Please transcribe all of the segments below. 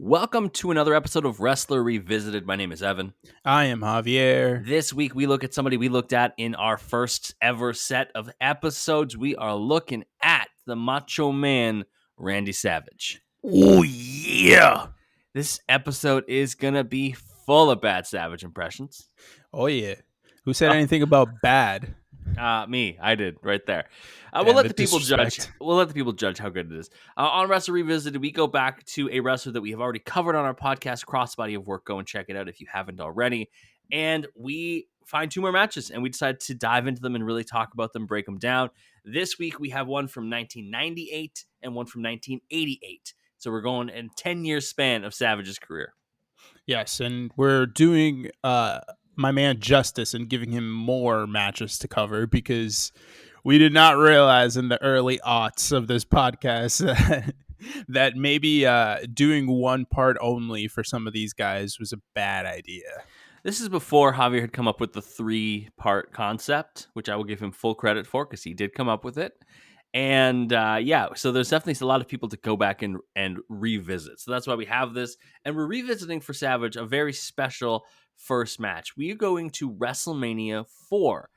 Welcome to another episode of Wrestler Revisited. My name is Evan. I am Javier. This week we look at somebody we looked at in our first ever set of episodes. We are looking at the Macho Man Randy Savage. Oh, yeah. This episode is going to be full of bad Savage impressions. Oh, yeah. Who said anything about bad? Me. I did right there. Damn, we'll let the the people judge. disrespect. We'll let the people judge how good it is. On Wrestler Revisited, we go back to a wrestler that we have already covered on our podcast, Crossbody of Work. Go and check it out if you haven't already. And we find two more matches, and we decide to dive into them and really talk about them, break them down. This week, we have one from 1998 and one from 1988. So we're going in 10-year span of Savage's career. Yes, and we're doing my man justice and giving him more matches to cover because we did not realize in the early aughts of this podcast that maybe doing one part only for some of these guys was a bad idea. This is before Javier had come up with the 3-part concept, which I will give him full credit for because he did come up with it. And so there's definitely a lot of people to go back and revisit. So that's why we have this. And we're revisiting for Savage a very special first match. We are going to WrestleMania 4.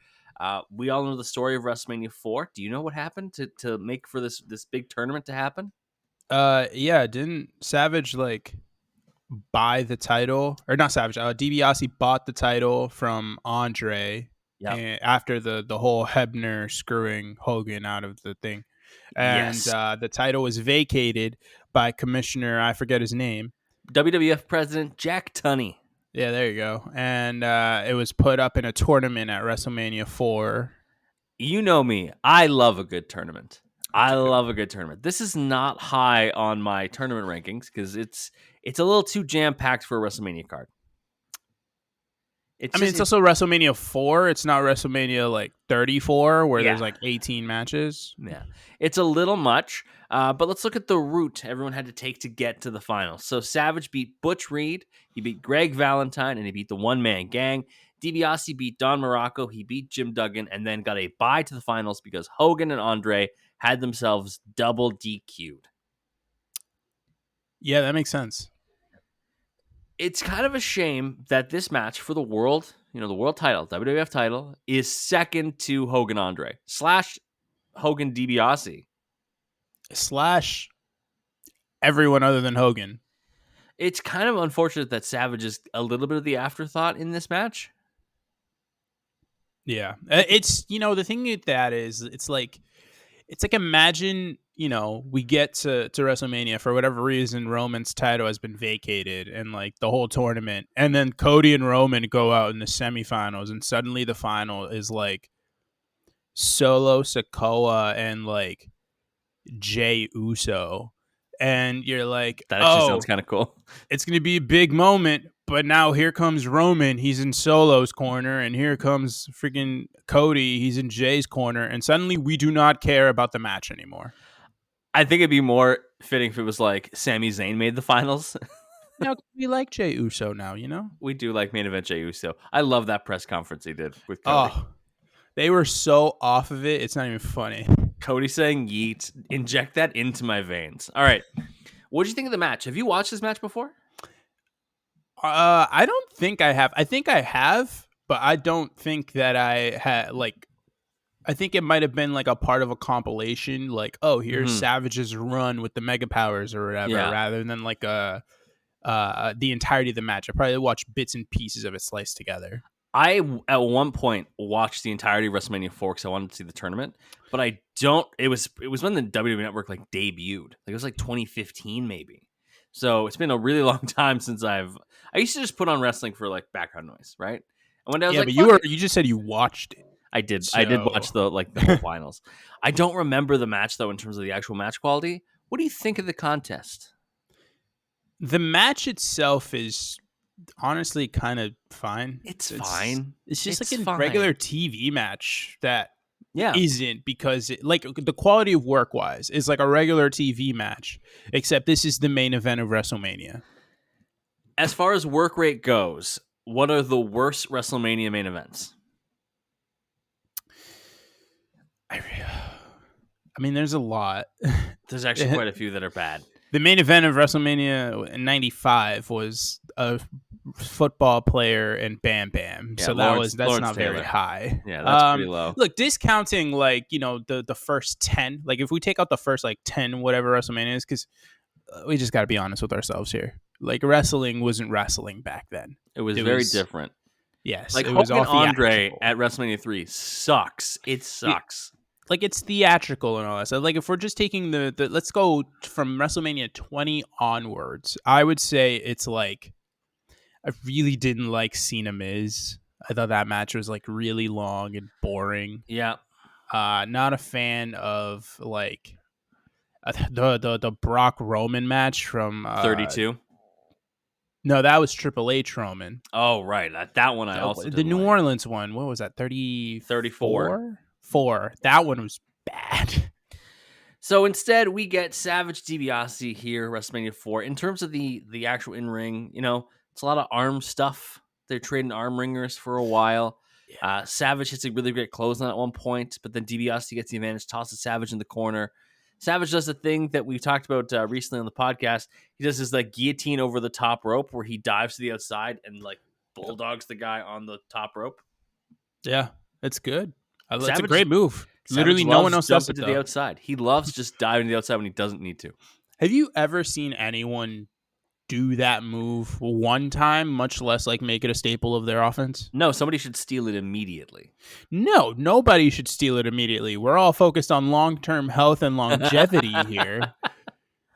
We all know the story of WrestleMania 4. Do you know what happened to make for this big tournament to happen? Yeah, didn't Savage buy the title? Or not Savage, DiBiase bought the title from Andre. Yeah. After the whole Hebner screwing Hogan out of the thing. And Yes. The title was vacated by Commissioner, I forget his name. WWF President Jack Tunney. Yeah, there you go. And it was put up in a tournament at WrestleMania 4. You know me. I love a good tournament. Love a good tournament. This is not high on my tournament rankings because it's a little too jam-packed for a WrestleMania card. It's also WrestleMania 4. It's not WrestleMania 34 where there's 18 matches. Yeah, it's a little much. But let's look at the route everyone had to take to get to the finals. So Savage beat Butch Reed, he beat Greg Valentine, and he beat the one-man gang. DiBiase beat Don Morocco, he beat Jim Duggan, and then got a bye to the finals because Hogan and Andre had themselves double DQ'd. Yeah, that makes sense. It's kind of a shame that this match for the world, the world title, WWF title, is second to Hogan Andre / Hogan DiBiase / everyone other than Hogan. It's kind of unfortunate that Savage is a little bit of the afterthought in this match. Yeah, it's the thing with that is it's like imagine we get to WrestleMania for whatever reason Roman's title has been vacated and the whole tournament, and then Cody and Roman go out in the semifinals, and suddenly the final is Solo Sikoa and Jey Uso, and you're that actually sounds kind of cool. It's gonna be a big moment. But now here comes Roman. He's in Solo's corner. And here comes freaking Cody. He's in Jay's corner. And suddenly we do not care about the match anymore. I think it'd be more fitting if it was Sami Zayn made the finals. We like Jey Uso now, We do like main event Jey Uso. I love that press conference he did with Cody. Oh, they were so off of it. It's not even funny. Cody saying yeet. Inject that into my veins. All right. What did you think of the match? Have you watched this match before? I don't think I have. I think I have, but I don't think that I had I think it might have been a part of a compilation. Here's Savage's run with the Mega Powers or whatever, rather than the entirety of the match. I probably watched bits and pieces of it sliced together. I at one point watched the entirety of WrestleMania 4 because I wanted to see the tournament, but I don't. It was when the WWE Network debuted. It was 2015 maybe. So it's been a really long time since I used to just put on wrestling for background noise, right? And one day I was but you just said you watched it. I did. So. I did watch the whole finals. I don't remember the match though in terms of the actual match quality. What do you think of the contest? The match itself is honestly kind of fine. It's fine. It's just a regular TV match that Yeah. isn't, because it, like, the quality of work wise is like a regular TV match, except this is the main event of WrestleMania. As far as work rate goes, what are the worst WrestleMania main events? I mean, there's a lot. There's actually quite a few that are bad. The main event of WrestleMania 95 was a football player and Bam Bam. Yeah, So that's Lawrence not very Taylor. high. Yeah, that's pretty low. Look, discounting like, the first 10, like if we take out the first like 10 whatever WrestleMania is, because we just got to be honest with ourselves here. Like wrestling wasn't wrestling back then. It was very different. Yes, Like it was Hogan all Andre theatrical. at WrestleMania 3 sucks. It sucks. Like it's theatrical and all that. So like if we're just taking the let's go from WrestleMania 20 onwards, I would say it's like I really didn't like Cena Miz. I thought that match was like really long and boring. Yeah. Not a fan of like the Brock Roman match from 32. No, that was Triple H Roman. Oh, right. That one I also the didn't New like. Orleans one. What was that? 34. 4. That one was bad. So instead, we get Savage DiBiase here, WrestleMania 4. In terms of the actual in-ring, it's a lot of arm stuff. They're trading arm ringers for a while. Yeah. Savage hits a really great clothesline at one point, but then DiBiase gets the advantage, tosses Savage in the corner. Savage does a thing that we talked about recently on the podcast. He does this like guillotine over the top rope where he dives to the outside and like bulldogs the guy on the top rope. Yeah, it's good. It's a great move. Literally, no one else does it to the outside. He loves just diving to the outside when he doesn't need to. Have you ever seen anyone do that move one time, much less like make it a staple of their offense? No, somebody should steal it immediately. No, nobody should steal it immediately. We're all focused on long-term health and longevity here.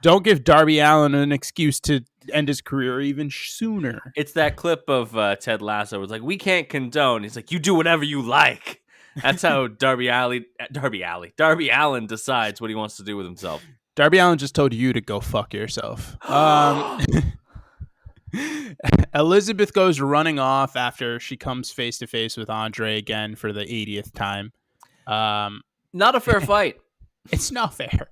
Don't give Darby Allin an excuse to end his career even sooner. It's that clip of Ted Lasso. It's like, we can't condone. He's like, you do whatever you like. That's how Darby Allin decides what he wants to do with himself. Darby Allin just told you to go fuck yourself. Elizabeth goes running off after she comes face to face with Andre again for the 80th time. Not a fair fight. It's not fair.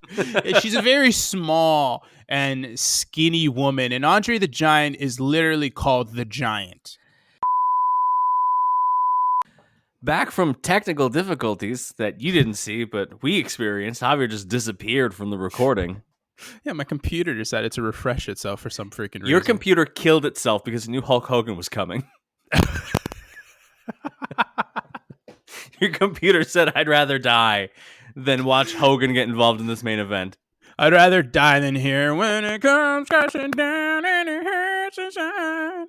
She's a very small and skinny woman, and Andre the Giant is literally called the Giant. Back from technical difficulties that you didn't see, but we experienced. Javier just disappeared from the recording. Yeah, my computer decided to refresh itself for some freaking reason. Your computer killed itself because it knew Hulk Hogan was coming. Your computer said, I'd rather die than watch Hogan get involved in this main event. I'd rather die than hear when it comes crashing down and it hurts inside.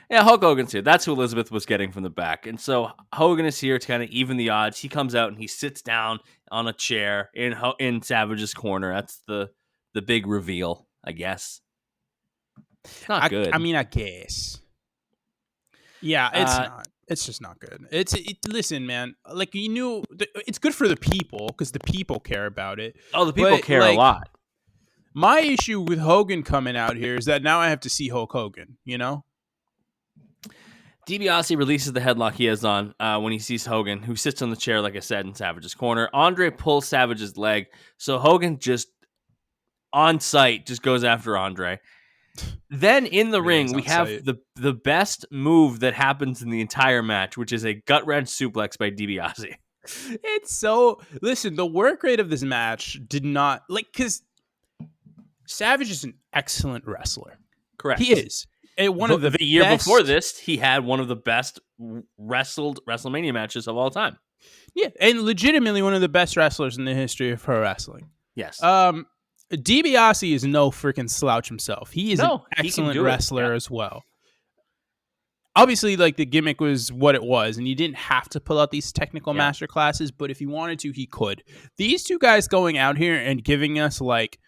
Yeah, Hulk Hogan's here. That's who Elizabeth was getting from the back. And so Hogan is here to kind of even the odds. He comes out and he sits down on a chair in Savage's corner. That's the big reveal, I guess. It's not good. I mean, I guess. Yeah, it's not. It's just not good. Listen, man. Like, it's good for the people because the people care about it. Oh, the people care a lot. My issue with Hogan coming out here is that now I have to see Hulk Hogan, DiBiase releases the headlock he has on when he sees Hogan, who sits on the chair, like I said, in Savage's corner. Andre pulls Savage's leg, so Hogan just on sight just goes after Andre. Then in the ring, we have the best move that happens in the entire match, which is a gut wrench suplex by DiBiase. Listen, the work rate of this match did not, because Savage is an excellent wrestler. Correct. He is. The year before this, he had one of the best wrestled WrestleMania matches of all time. Yeah, and legitimately one of the best wrestlers in the history of pro wrestling. Yes. DiBiase is no freaking slouch himself. He is an excellent wrestler as well. Obviously, like, the gimmick was what it was, and you didn't have to pull out these technical master classes, but if he wanted to, he could. These two guys going out here and giving us, like,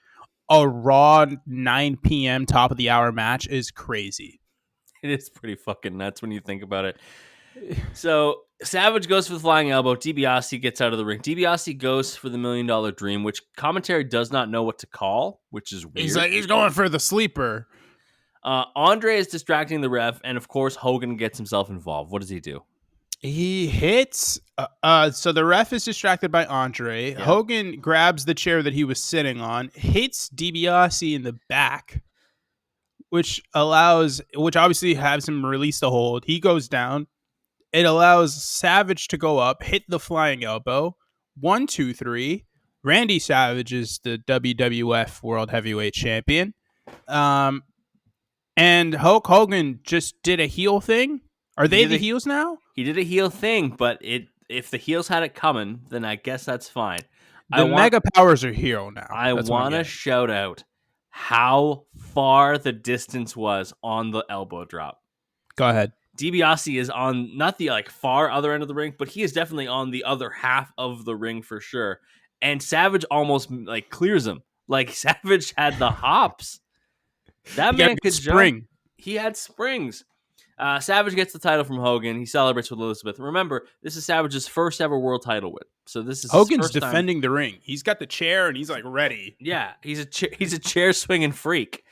a raw 9 p.m. top of the hour match is crazy. It is pretty fucking nuts when you think about it. So Savage goes for the flying elbow. DiBiase gets out of the ring. DiBiase goes for the $1 Million Dream, which commentary does not know what to call, which is weird. He's going for the sleeper. Andre is distracting the ref, and of course Hogan gets himself involved. What does he do? He hits. So the ref is distracted by Andre. Yeah. Hogan grabs the chair that he was sitting on, hits DiBiase in the back, which obviously has him release the hold. He goes down. It allows Savage to go up, hit the flying elbow. 1, 2, 3. Randy Savage is the WWF World Heavyweight Champion. And Hulk Hogan just did a heel thing. Are they the heels now? He did a heel thing, but if the heels had it coming, then I guess that's fine. The Mega Powers are heel now. I want to shout out how far the distance was on the elbow drop. Go ahead. DiBiase is on not the far other end of the ring, but he is definitely on the other half of the ring for sure. And Savage almost clears him. Like Savage had the hops. That man could jump. He had springs. Savage gets the title from Hogan. He celebrates with Elizabeth. Remember, this is Savage's first ever world title win. So this is Hogan's defending the ring. He's got the chair and he's ready. Yeah, he's a chair swinging freak.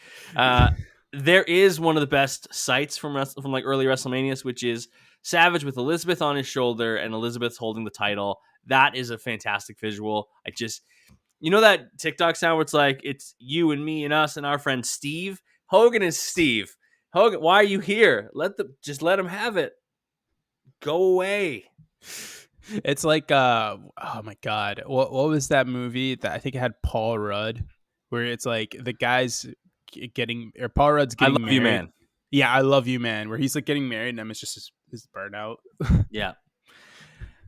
There is one of the best sights from early WrestleManias, which is Savage with Elizabeth on his shoulder and Elizabeth holding the title. That is a fantastic visual. That TikTok sound where it's you and me and us and our friend Steve. Hogan is Steve. Hogan, why are you here? Let him have it. Go away. It's like oh my god, what was that movie that I think it had Paul Rudd, where it's the guy's Paul Rudd's getting married. I Love You Man. Yeah, I Love You Man, where he's getting married and it's just his burnout. Yeah,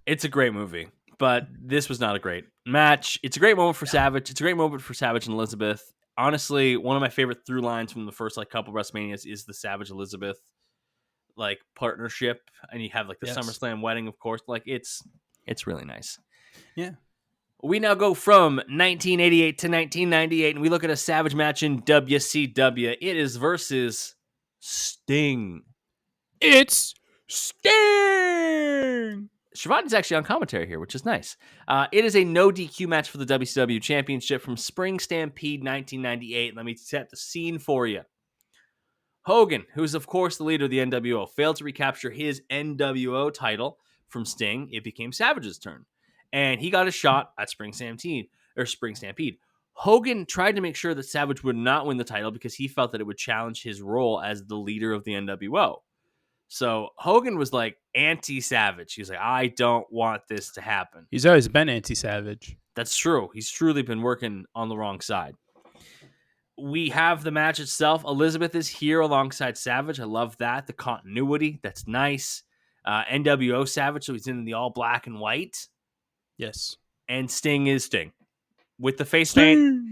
it's a great movie, but this was not a great match. It's a great moment for Savage. It's a great moment for Savage and Elizabeth. Honestly, one of my favorite through lines from the first couple WrestleManias is the Savage Elizabeth partnership, and you have the SummerSlam wedding, of course. It's really nice. Yeah. We now go from 1988 to 1998, and we look at a Savage match in WCW. It is versus Sting. It's Sting! Shivani's actually on commentary here, which is nice. It is a no DQ match for the WCW Championship from Spring Stampede 1998. Let me set the scene for you. Hogan, who is of course the leader of the NWO, failed to recapture his NWO title from Sting. It became Savage's turn, and he got a shot at Spring Stampede. Hogan tried to make sure that Savage would not win the title because he felt that it would challenge his role as the leader of the NWO. So Hogan was anti-Savage. He's I don't want this to happen. He's always been anti-Savage. That's true. He's truly been working on the wrong side. We have the match itself. Elizabeth is here alongside Savage. I love that. The continuity. That's nice. NWO Savage, so he's in the all black and white. Yes. And Sting is Sting. With the face paint.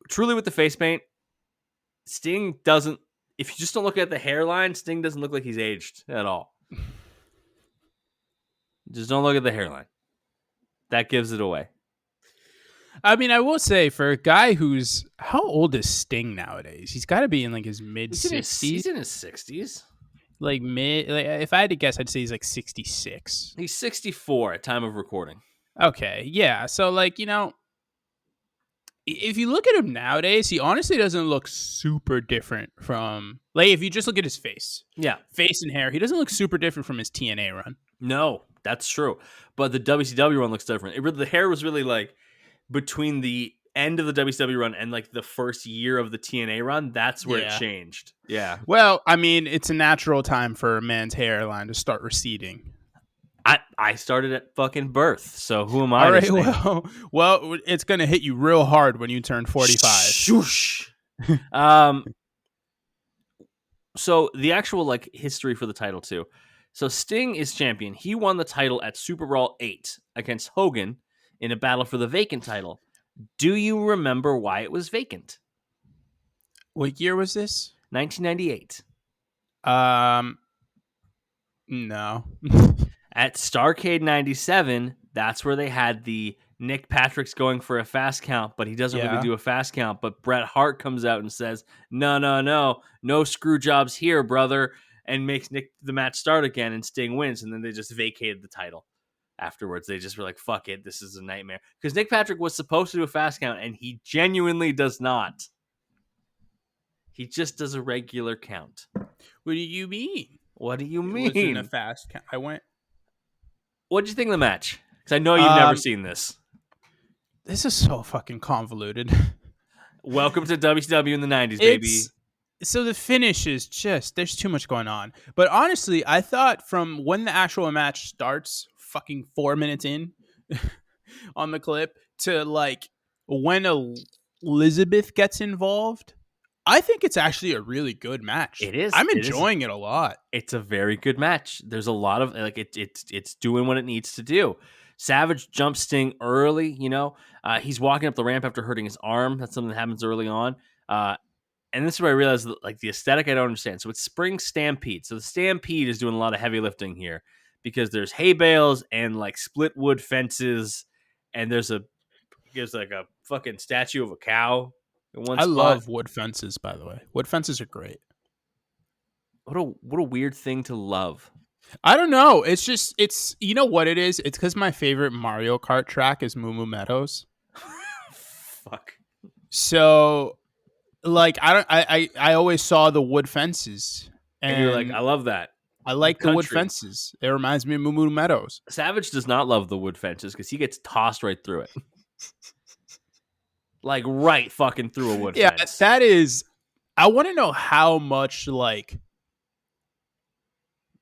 Truly with the face paint. Sting doesn't, if you just don't look at the hairline, Sting doesn't look like he's aged at all. Just don't look at the hairline. That gives it away. I mean, I will say, for a guy who's... How old is Sting nowadays? He's got to be in his mid-60s. He's in his 60s. If I had to guess, I'd say he's 66. He's 64 at time of recording. Okay, yeah. So, if you look at him nowadays, he honestly doesn't look super different from... if you just look at his face. Yeah. Face and hair, he doesn't look super different from his TNA run. No, that's true. But the WCW run looks different. The hair was really between the end of the WCW run and the first year of the TNA run. That's where it changed. Yeah. Well, I mean, it's a natural time for a man's hairline to start receding. I started at fucking birth, so who am I? All right, well, it's gonna hit you real hard when you turn 45. Shoosh. So the actual history for the title too. So Sting is champion. He won the title at Super Brawl 8 against Hogan in a battle for the vacant title. Do you remember why it was vacant? What year was this? 1998. No. At Starrcade 97, that's where they had the Nick Patrick's going for a fast count, but he doesn't really do a fast count. But Bret Hart comes out and says, no screw jobs here, brother, and makes the match start again, and Sting wins, and then they just vacated the title. Afterwards, they just were fuck it, this is a nightmare. Because Nick Patrick was supposed to do a fast count, and he genuinely does not. He just does a regular count. What do you mean? What do you mean? It wasn't a fast count. What did you think of the match? Because I know you've never seen this. This is so fucking convoluted. Welcome to WCW in the 90s, baby. So the finish is just, there's too much going on. But honestly, I thought from when the actual match starts, fucking 4 minutes in on the clip, to when Elizabeth gets involved, I think it's actually a really good match. It is. I'm It is. enjoying it a lot. It's a very good match. There's a lot of like it's doing what it needs to do. Savage jumps Sting early. He's walking up the ramp after hurting his arm. That's something that happens early on. And this is where I realized that, like, the aesthetic I don't understand. So it's Spring Stampede. So the Stampede is doing a lot of heavy lifting here because there's hay bales and like split wood fences, and there's like a fucking statue of a cow in one I spot. love wood fences, by the way. Wood fences are great. What a weird thing to love. I don't know. It's just you know what it is? It's because my favorite Mario Kart track is Moo Moo Meadows. Fuck. So like I always saw the wood fences, And you're like, I love that. I like the wood Country. fences. It reminds me of Moo Moo Meadows. Savage does not love the wood fences because he gets tossed right through it. Like right fucking through a wood fence. That is. I want to know how much like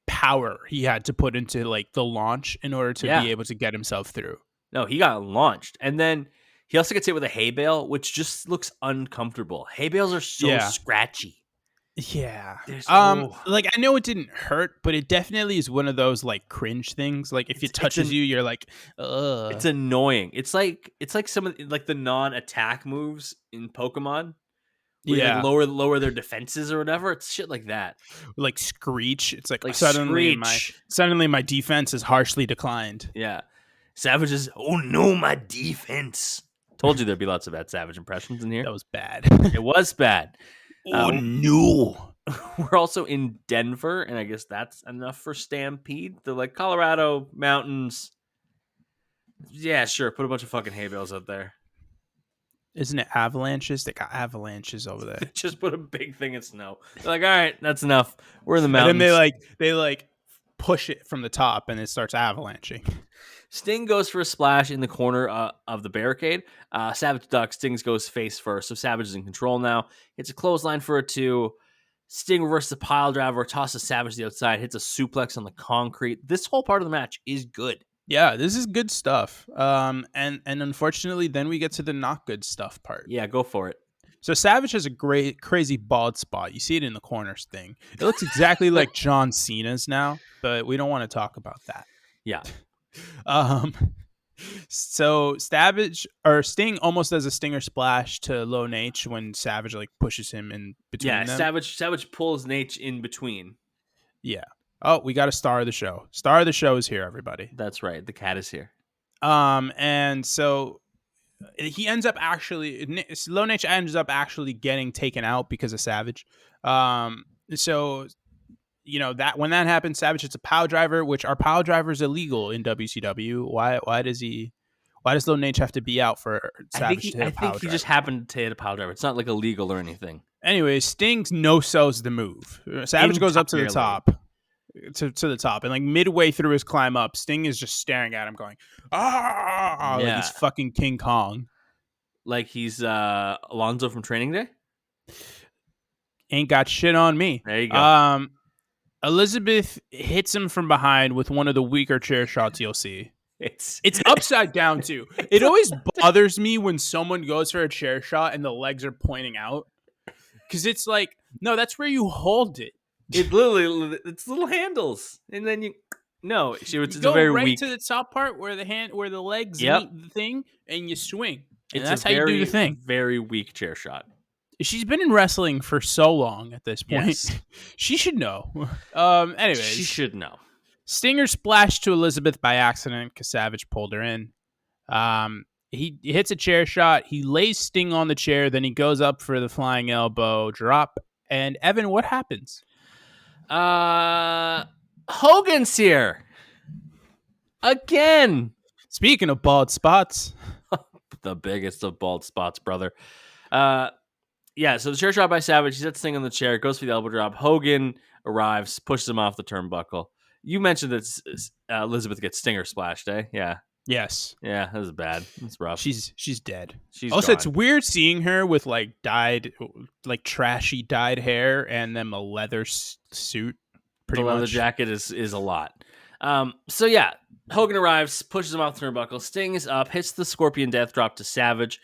power he had to put into like the launch in order to be able to get himself through. No, he got launched, and then he also gets hit with a hay bale, which just looks uncomfortable. Hay bales are so scratchy. Yeah. Oh. Like I know it didn't hurt, but it definitely is one of those like cringe things. Like if it touches you, you're like, ugh. It's annoying. It's like some of like the non-attack moves in Pokemon. Where you, like, lower their defenses or whatever. It's shit like that. Like Screech. It's like suddenly my defense is harshly declined. Yeah. Savage is, oh no, my defense. Told you there'd be lots of bad Savage impressions in here. That was bad. It was bad. Oh no. We're also in Denver, and I guess that's enough for Stampede. They're like Colorado mountains. Yeah, sure. Put a bunch of fucking hay bales out there. Isn't it avalanches? They got avalanches over there. They just put a big thing of snow. They're like, all right, that's enough. We're in the mountains. And they push it from the top, and it starts avalanching. Sting goes for a splash in the corner of the barricade. Savage ducks. Sting goes face first, so Savage is in control now. Hits a clothesline for a 2. Sting reverses a pile driver, tosses Savage to the outside, hits a suplex on the concrete. This whole part of the match is good. Yeah, this is good stuff. And unfortunately, then we get to the not good stuff part. Yeah, go for it. So Savage has a great, crazy bald spot. You see it in the corners thing. It looks exactly like John Cena's now, but we don't want to talk about that. Yeah. So Sting almost does a stinger splash to Low Nate when Savage like pushes him in between them. Savage pulls Nate in between. Yeah. Oh, we got a star of the show. Star of the show is here, everybody. That's right. The cat is here. And so he ends up Low Nate ends up actually getting taken out because of Savage. So that when that happens, Savage hits a power driver, which our power driver is illegal in WCW. Why does Low Nate have to be out for Savage to hit a power driver? I think he just happened to hit a power driver. It's not like illegal or anything. Anyway, Sting no-sells the move. Savage goes up to the top. To the top, and like midway through his climb up, Sting is just staring at him going, like he's fucking King Kong. Like he's Alonzo from Training Day? Ain't got shit on me. There you go. Elizabeth hits him from behind with one of the weaker chair shots you'll see. It's upside down too. It always bothers me when someone goes for a chair shot and the legs are pointing out. Because it's like, no, that's where you hold it. It's little handles, and then it's go a very right weak to the top part where the legs meet the thing, and you swing. And it's that's how you do the thing. Very weak chair shot. She's been in wrestling for so long at this point. Yes. She should know. Anyways, she should know. Stinger splashed to Elizabeth by accident because Savage pulled her in. He hits a chair shot. He lays Sting on the chair. Then he goes up for the flying elbow drop. And Evan, what happens? Hogan's here again. Speaking of bald spots, the biggest of bald spots, brother. So the chair shot by Savage. He sets Sting on the chair, goes for the elbow drop. Hogan arrives, pushes him off the turnbuckle. You mentioned that Elizabeth gets Stinger splashed, eh? Yeah. Yes. Yeah, that was bad. That's rough. She's dead. She's also gone. It's weird seeing her with like trashy dyed hair and then a leather suit. The leather jacket is a lot. Hogan arrives, pushes him off the turnbuckle. Sting is up, hits the Scorpion Death Drop to Savage.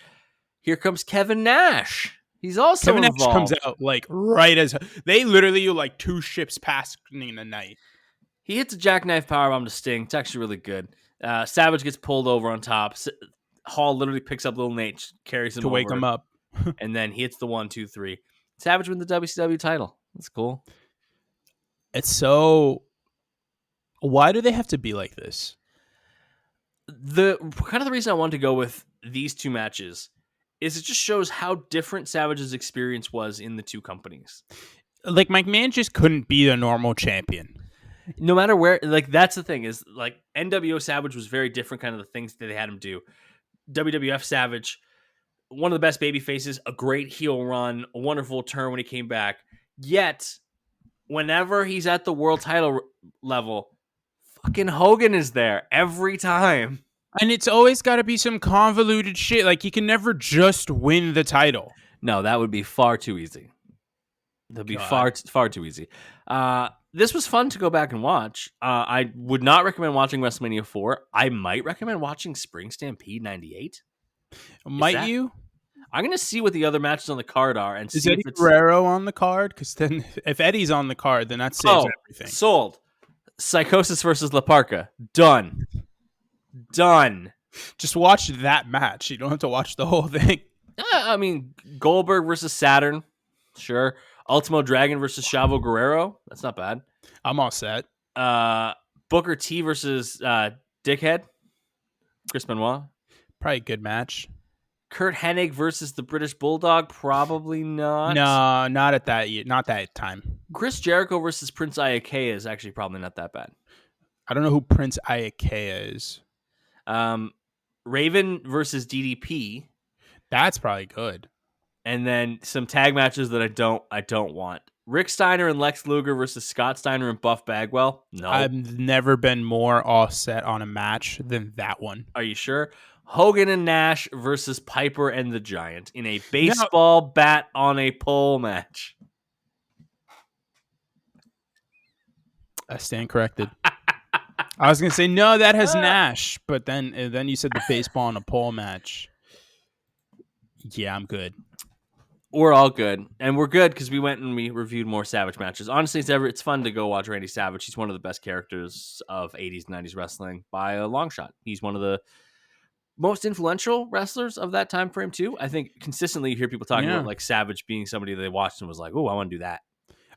Here comes Kevin Nash. He's also Kevin involved. Nash comes out like right as they literally like two ships passing in the night. He hits a jackknife powerbomb to Sting. It's actually really good. Savage gets pulled over on top. Hall literally picks up little Nate, carries him to over, wake him up, and then he hits the 1, 2, 3. Savage wins the WCW title. That's cool. It's so. Why do they have to be like this? The reason I wanted to go with these two matches is it just shows how different Savage's experience was in the two companies. Like McMahon just couldn't be a normal champion. No matter where, like that's the thing is like NWO Savage was very different kind of the things that they had him do. WWF Savage, one of the best baby faces, a great heel run, a wonderful turn when he came back. Yet, whenever he's at the world title level, fucking Hogan is there every time. And it's always got to be some convoluted shit. Like, he can never just win the title. No, that would be far too easy. That'd be far too easy. This was fun to go back and watch. I would not recommend watching WrestleMania 4. I might recommend watching Spring Stampede 98. Might you? I'm going to see what the other matches on the card are. And Is see Eddie if it's... Guerrero on the card? Because then if Eddie's on the card, then that saves everything. Sold. Psychosis versus La Parka. Done. Just watch that match. You don't have to watch the whole thing. I mean, Goldberg versus Saturn. Sure. Ultimo Dragon versus Chavo Guerrero. That's not bad. I'm all set. Booker T versus Dickhead. Chris Benoit. Probably a good match. Kurt Hennig versus the British Bulldog. Probably not. No, not at that. Not that time. Chris Jericho versus Prince Iakea is actually probably not that bad. I don't know who Prince Iakea is. Raven versus DDP. That's probably good. And then some tag matches that I don't want. Rick Steiner and Lex Luger versus Scott Steiner and Buff Bagwell. No. I've never been more all set on a match than that one. Are you sure? Hogan and Nash versus Piper and the Giant in a baseball bat on a pole match. I stand corrected. I was going to say, no, that has Nash. But then you said the baseball on a pole match. Yeah, I'm good. We're all good. And we're good because we went and we reviewed more Savage matches. Honestly, it's fun to go watch Randy Savage. He's one of the best characters of 80s and 90s wrestling by a long shot. He's one of the most influential wrestlers of that time frame, too. I think consistently you hear people talking about like Savage being somebody that they watched and was like, oh, I want to do that.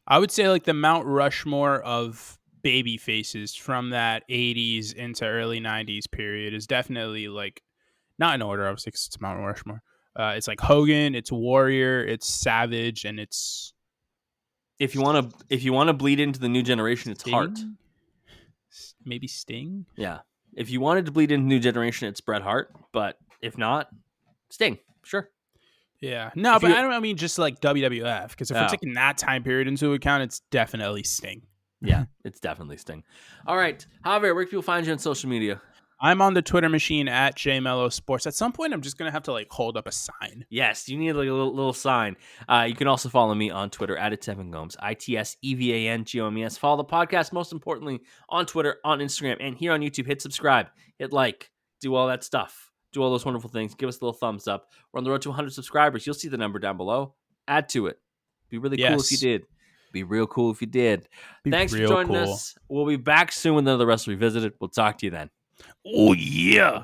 I would say like the Mount Rushmore of baby faces from that 80s into early 90s period is definitely like, not in order, obviously, because it's Mount Rushmore. It's like Hogan, it's Warrior, it's Savage, and it's. If you want to bleed into the new generation, it's Sting? Hart. Maybe Sting. Yeah, if you wanted to bleed into new generation, it's Bret Hart. But if not, Sting. Sure. Yeah. No, but I mean just like WWF, because if we're taking that time period into account, it's definitely Sting. Yeah, it's definitely Sting. All right, Javier, where can people find you on social media? I'm on the Twitter machine at JMelloSports. At some point, I'm just going to have to like hold up a sign. Yes, you need like a little sign. You can also follow me on Twitter at @7gomes, ITSEVANGOMES. Follow the podcast, most importantly, on Twitter, on Instagram, and here on YouTube. Hit subscribe, hit like, do all that stuff. Do all those wonderful things. Give us a little thumbs up. We're on the road to 100 subscribers. You'll see the number down below. Add to it. Be really cool if you did. Be real cool if you did. Thanks for joining us. We'll be back soon with another Wrestle Revisited. We'll talk to you then. Oh, yeah.